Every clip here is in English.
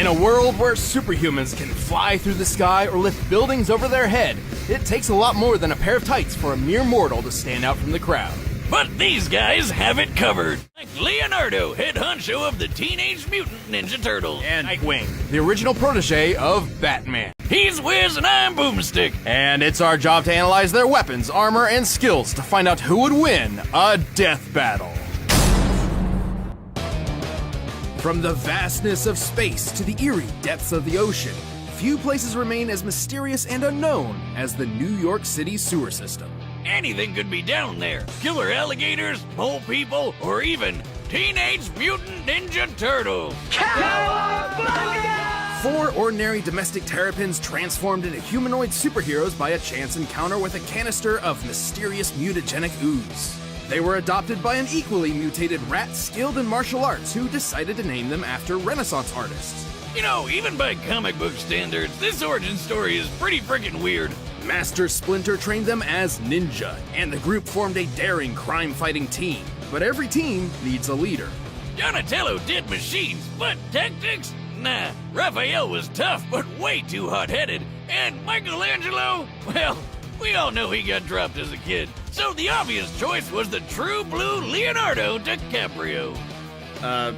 In a world where superhumans can fly through the sky or lift buildings over their head, it takes a lot more than a pair of tights for a mere mortal to stand out from the crowd. But these guys have it covered. Like Leonardo, head honcho of the Teenage Mutant Ninja Turtles. And Nightwing, the original protege of Batman. He's Wiz and I'm Boomstick. And it's our job to analyze their weapons, armor, and skills to find out who would win a death battle. From the vastness of space to the eerie depths of the ocean, few places remain as mysterious and unknown as the New York City sewer system. Anything could be down there. Killer alligators, mole people, or even Teenage Mutant Ninja Turtles. Four ordinary domestic terrapins transformed into humanoid superheroes by a chance encounter with a canister of mysterious mutagenic ooze. They were adopted by an equally mutated rat skilled in martial arts who decided to name them after Renaissance artists. You know, even by comic book standards, this origin story is pretty freaking weird. Master Splinter trained them as ninja, and the group formed a daring crime-fighting team. But every team needs a leader. Donatello did machines, but tactics? Nah, Raphael was tough, but way too hot-headed. And Michelangelo? Well, we all know he got dropped as a kid. So the obvious choice was the true blue Leonardo DiCaprio.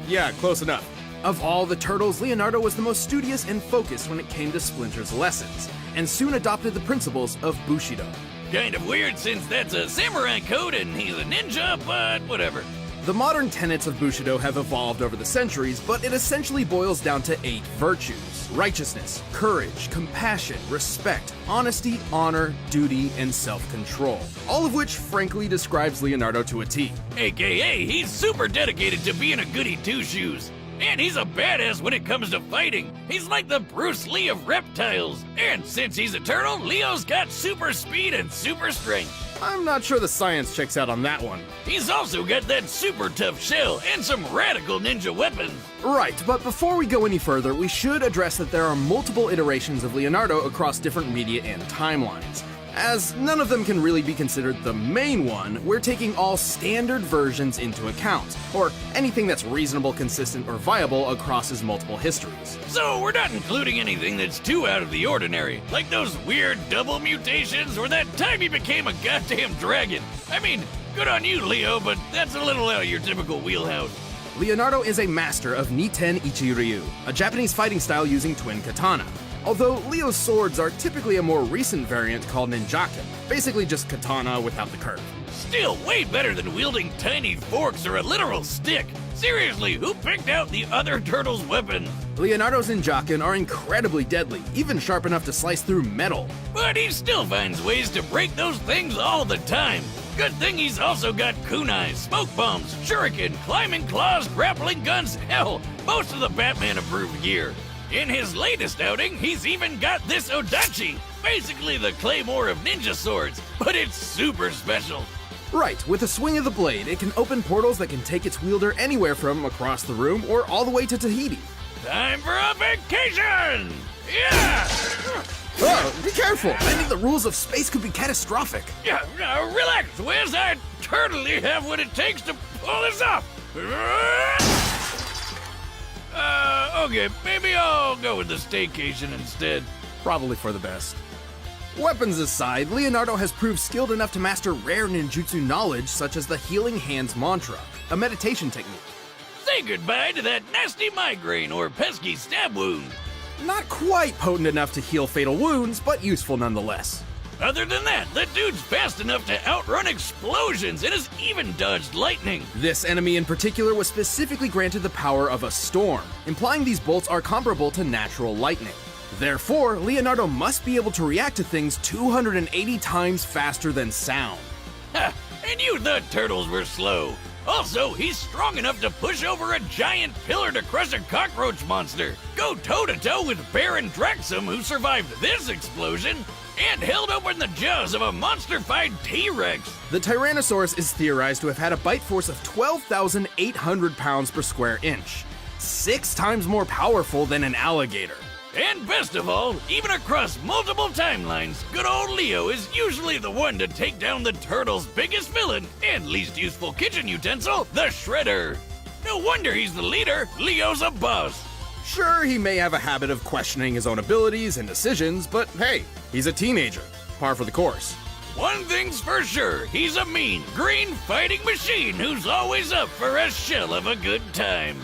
Yeah, close enough. Of all the turtles, Leonardo was the most studious and focused when it came to Splinter's lessons, and soon adopted the principles of Bushido. Kind of weird since that's a samurai code and he's a ninja, but whatever. The modern tenets of Bushido have evolved over the centuries, but it essentially boils down to 8 virtues: righteousness, courage, compassion, respect, honesty, honor, duty, and self-control. All of which frankly describes Leonardo to a T. AKA, he's super dedicated to being a goody two-shoes. And he's a badass when it comes to fighting. He's like the Bruce Lee of reptiles. And since he's a turtle, Leo's got super speed and super strength. I'm not sure the science checks out on that one. He's also got that super tough shell and some radical ninja weapons. Right, but before we go any further, we should address that there are multiple iterations of Leonardo across different media and timelines. As none of them can really be considered the main one, we're taking all standard versions into account, or anything that's reasonable, consistent, or viable across his multiple histories. So we're not including anything that's too out of the ordinary, like those weird double mutations or that time he became a goddamn dragon. I mean, good on you, Leo, but that's a little out of your typical wheelhouse. Leonardo is a master of Niten Ichi-Ryu, a Japanese fighting style using twin katana. Although Leo's swords are typically a more recent variant called ninjaken, basically just katana without the curve. Still way better than wielding tiny forks or a literal stick. Seriously, who picked out the other turtle's weapon? Leonardo's ninjaken are incredibly deadly, even sharp enough to slice through metal. But he still finds ways to break those things all the time. Good thing he's also got kunais, smoke bombs, shuriken, climbing claws, grappling guns, hell, most of the Batman-approved gear. In his latest outing, he's even got this Odachi, basically the claymore of ninja swords, but it's super special. Right, with a swing of the blade, it can open portals that can take its wielder anywhere from across the room or all the way to Tahiti. Time for a vacation! Yeah! Oh, be careful! I think the rules of space could be catastrophic. Yeah, relax, Wiz. I totally have what it takes to pull this off. Okay, maybe I'll go with the staycation instead. Probably for the best. Weapons aside, Leonardo has proved skilled enough to master rare ninjutsu knowledge such as the Healing Hands Mantra, a meditation technique. Say goodbye to that nasty migraine or pesky stab wound. Not quite potent enough to heal fatal wounds, but useful nonetheless. Other than that, the dude's fast enough to outrun explosions and has even dodged lightning. This enemy in particular was specifically granted the power of a storm, implying these bolts are comparable to natural lightning. Therefore, Leonardo must be able to react to things 280 times faster than sound. Ha! And you thought turtles were slow. Also, he's strong enough to push over a giant pillar to crush a cockroach monster, go toe-to-toe with Baron Draxum, who survived this explosion, and held open the jaws of a monster-fied T-Rex. The Tyrannosaurus is theorized to have had a bite force of 12,800 pounds per square inch, 6 times more powerful than an alligator. And best of all, even across multiple timelines, good old Leo is usually the one to take down the turtle's biggest villain and least useful kitchen utensil, the Shredder. No wonder he's the leader. Leo's a boss. Sure, he may have a habit of questioning his own abilities and decisions, but hey, he's a teenager. Par for the course. One thing's for sure, he's a mean, green fighting machine who's always up for a shell of a good time.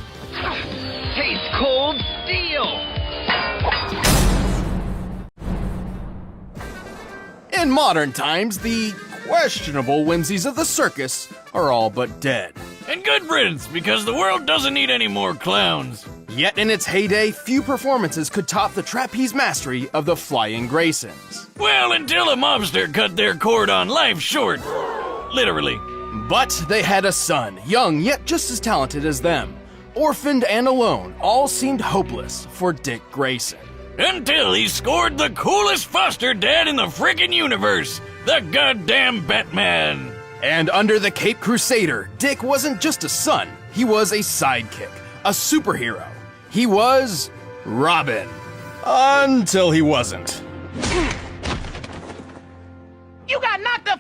Tastes cold steel! In modern times, the questionable whimsies of the circus are all but dead. And good riddance, because the world doesn't need any more clowns. Yet in its heyday, few performances could top the trapeze mastery of the Flying Graysons. Well, until a mobster cut their cord on life short. Literally. But they had a son, young yet just as talented as them. Orphaned and alone, all seemed hopeless for Dick Grayson. Until he scored the coolest foster dad in the frickin' universe, the goddamn Batman. And under the Cape Crusader, Dick wasn't just a son, he was a sidekick, a superhero. He was Robin. Until he wasn't. You got knocked the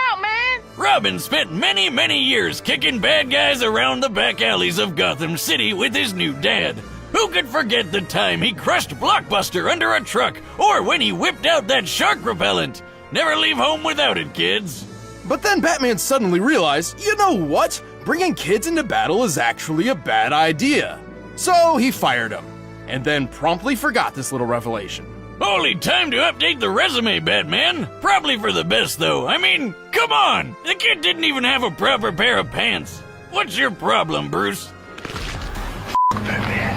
out, man! Robin spent many, many years kicking bad guys around the back alleys of Gotham City with his new dad. Who could forget the time he crushed Blockbuster under a truck, or when he whipped out that shark repellent? Never leave home without it, kids. But then Batman suddenly realized, you know what? Bringing kids into battle is actually a bad idea. So he fired him, and then promptly forgot this little revelation. Holy time to update the resume, Batman. Probably for the best, though. I mean, come on! The kid didn't even have a proper pair of pants. What's your problem, Bruce?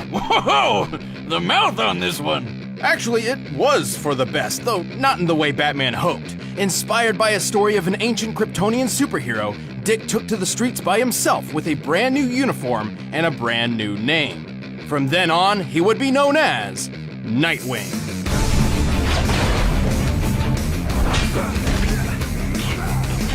Whoa! The mouth on this one. Actually, it was for the best, though not in the way Batman hoped. Inspired by a story of an ancient Kryptonian superhero, Dick took to the streets by himself with a brand new uniform and a brand new name. From then on, he would be known as Nightwing.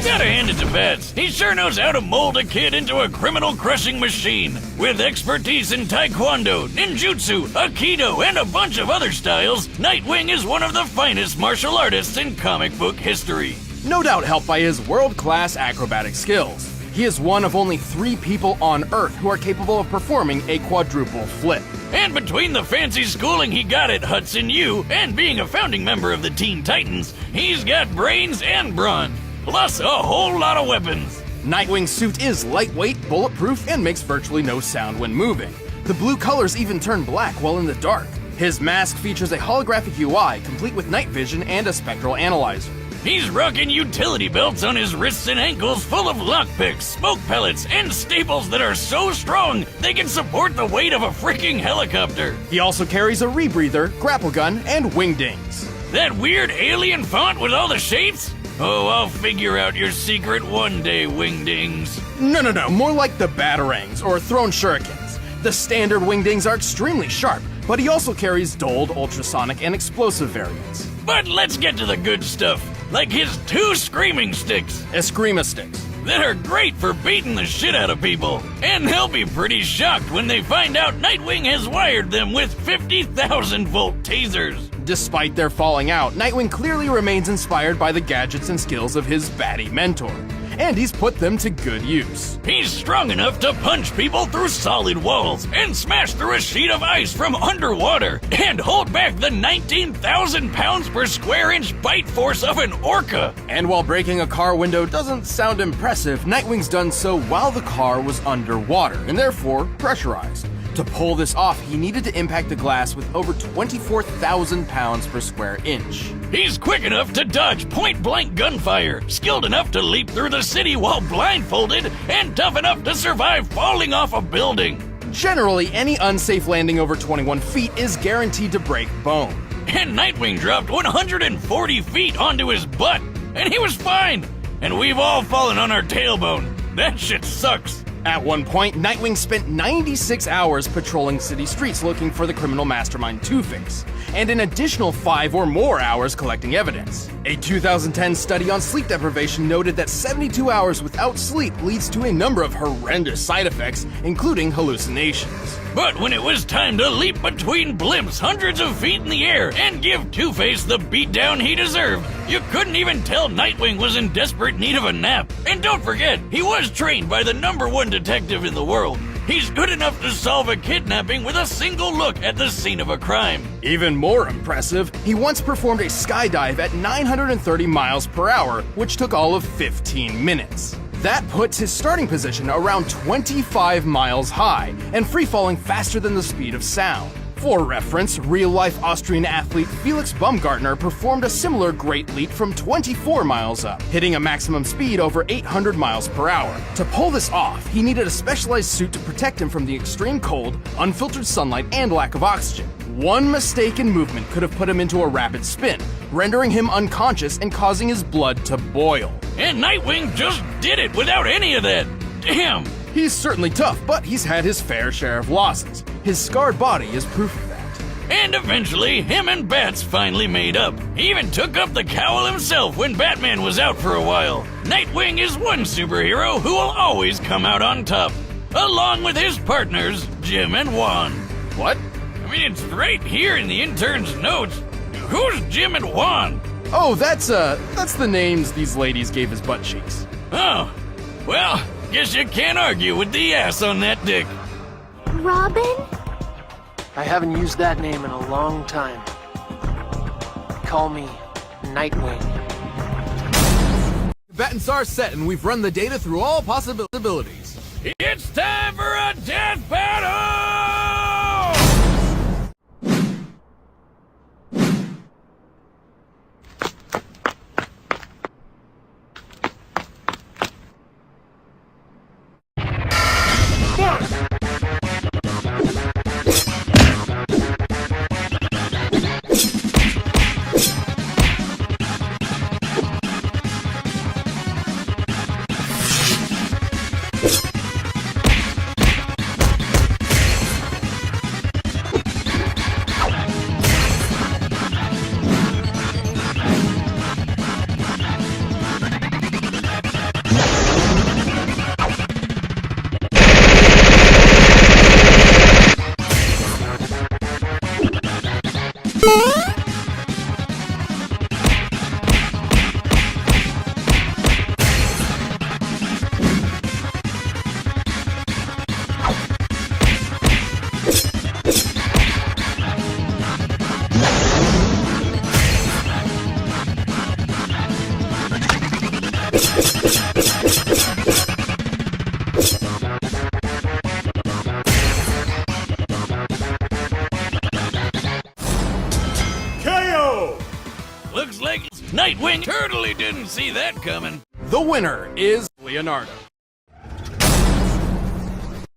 Gotta hand it to Bats. He sure knows how to mold a kid into a criminal-crushing machine. With expertise in taekwondo, ninjutsu, aikido, and a bunch of other styles, Nightwing is one of the finest martial artists in comic book history. No doubt helped by his world-class acrobatic skills. He is one of only 3 people on Earth who are capable of performing a quadruple flip. And between the fancy schooling he got at Hudson U and being a founding member of the Teen Titans, he's got brains and brawn. Plus a whole lot of weapons. Nightwing's suit is lightweight, bulletproof, and makes virtually no sound when moving. The blue colors even turn black while in the dark. His mask features a holographic UI, complete with night vision and a spectral analyzer. He's rocking utility belts on his wrists and ankles full of lockpicks, smoke pellets, and staples that are so strong they can support the weight of a freaking helicopter. He also carries a rebreather, grapple gun, and wingdings. That weird alien font with all the shapes? Oh, I'll figure out your secret one day, Wingdings. No, more like the Batarangs or thrown shurikens. The standard Wingdings are extremely sharp, but he also carries dulled, ultrasonic, and explosive variants. But let's get to the good stuff, like his 2 screaming sticks. Eskrima sticks. That are great for beating the shit out of people. And they'll be pretty shocked when they find out Nightwing has wired them with 50,000-volt tasers. Despite their falling out, Nightwing clearly remains inspired by the gadgets and skills of his baddie mentor, and he's put them to good use. He's strong enough to punch people through solid walls and smash through a sheet of ice from underwater and hold back the 19,000 pounds per square inch bite force of an orca. And while breaking a car window doesn't sound impressive, Nightwing's done so while the car was underwater and therefore pressurized. To pull this off, he needed to impact the glass with over 24,000 pounds per square inch. He's quick enough to dodge point-blank gunfire, skilled enough to leap through the city while blindfolded, and tough enough to survive falling off a building. Generally, any unsafe landing over 21 feet is guaranteed to break bone. And Nightwing dropped 140 feet onto his butt, and he was fine. And we've all fallen on our tailbone. That shit sucks. At one point, Nightwing spent 96 hours patrolling city streets looking for the criminal mastermind Two-Face, and an additional 5 or more hours collecting evidence. A 2010 study on sleep deprivation noted that 72 hours without sleep leads to a number of horrendous side effects, including hallucinations. But when it was time to leap between blimps hundreds of feet in the air and give Two-Face the beatdown he deserved, you couldn't even tell Nightwing was in desperate need of a nap. And don't forget, he was trained by the #1 detective in the world. He's good enough to solve a kidnapping with a single look at the scene of a crime. Even more impressive, he once performed a skydive at 930 miles per hour, which took all of 15 minutes. That puts his starting position around 25 miles high and free-falling faster than the speed of sound. For reference, real-life Austrian athlete Felix Baumgartner performed a similar great leap from 24 miles up, hitting a maximum speed over 800 miles per hour. To pull this off, he needed a specialized suit to protect him from the extreme cold, unfiltered sunlight, and lack of oxygen. One mistaken movement could have put him into a rapid spin, rendering him unconscious and causing his blood to boil. And Nightwing just did it without any of that. Damn! He's certainly tough, but he's had his fair share of losses. His scarred body is proof of that. And eventually, him and Bats finally made up. He even took up the cowl himself when Batman was out for a while. Nightwing is one superhero who will always come out on top, along with his partners, Jim and Juan. What? I mean, it's right here in the intern's notes. Who's Jim and Juan? Oh, that's the names these ladies gave his butt cheeks. Oh, well, guess you can't argue with the ass on that dick. Robin? I haven't used that name in a long time. Call me Nightwing. Bat and Star's set, and we've run the data through all possibilities. It's time for a death battle! Looks like Nightwing totally didn't see that coming. The winner is Leonardo.